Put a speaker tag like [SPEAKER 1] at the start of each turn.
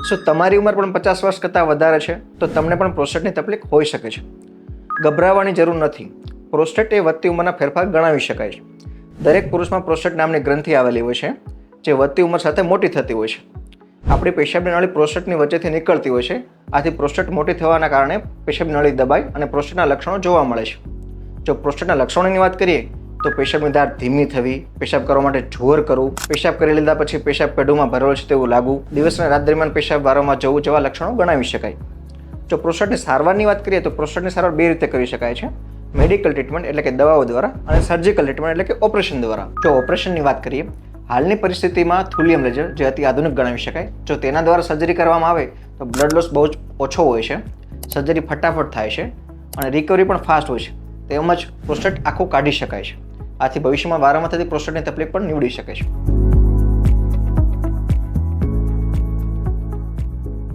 [SPEAKER 1] શું તમારી ઉંમર પણ 50 વર્ષ કરતાં વધારે છે તો તમને પણ પ્રોસ્ટેટની તકલીફ હોઈ શકે છે. ગભરાવાની જરૂર નથી. પ્રોસ્ટેટ એ વધતી ઉંમરના ફેરફાર ગણાવી શકાય છે. દરેક પુરુષમાં પ્રોસ્ટેટ નામની ગ્રંથિ આવેલી હોય છે, જે વધતી ઉંમર સાથે મોટી થતી હોય છે. આપણી પેશાબની નળી પ્રોસ્ટેટની વચ્ચેથી નીકળતી હોય છે. આથી પ્રોસ્ટેટ મોટી થવાના કારણે પેશાબની નળી દબાય અને પ્રોસ્ટેટના લક્ષણો જોવા મળે છે. જો પ્રોસ્ટેટના લક્ષણોની વાત કરીએ તો પેશાબની ધાર ધીમી થવી, પેશાબ કરવા માટે જોર કરવું, પેશાબ કરી લીધા પછી પેશાબ પેઢુમાં ભરેલો છે તેવું લાગવું, દિવસ અને રાત દરમિયાન પેશાબ વારંવાર જવું જેવા લક્ષણો ગણાવી શકાય. જો પ્રોસ્ટેટની સારવારની વાત કરીએ તો પ્રોસ્ટેટની સારવાર બે રીતે કરી શકાય છે. મેડિકલ ટ્રીટમેન્ટ એટલે કે દવાઓ દ્વારા અને સર્જિકલ ટ્રીટમેન્ટ એટલે કે ઓપરેશન દ્વારા. જો ઓપરેશનની વાત કરીએ, હાલની પરિસ્થિતિમાં થુલિયમ લેસર જે અતિ આધુનિક ગણાવી શકાય, જો તેના દ્વારા સર્જરી કરવામાં આવે તો બ્લડ લોસ બહુ જ ઓછો હોય છે, સર્જરી ફટાફટ થાય છે અને રિકવરી પણ ફાસ્ટ હોય છે. તેમજ પ્રોસ્ટેટ આખું કાઢી શકાય છે. આથી ભવિષ્યમાં વારંવાર થતી પ્રોસ્ટેટની તકલીફ પણ નીવડી શકે છે.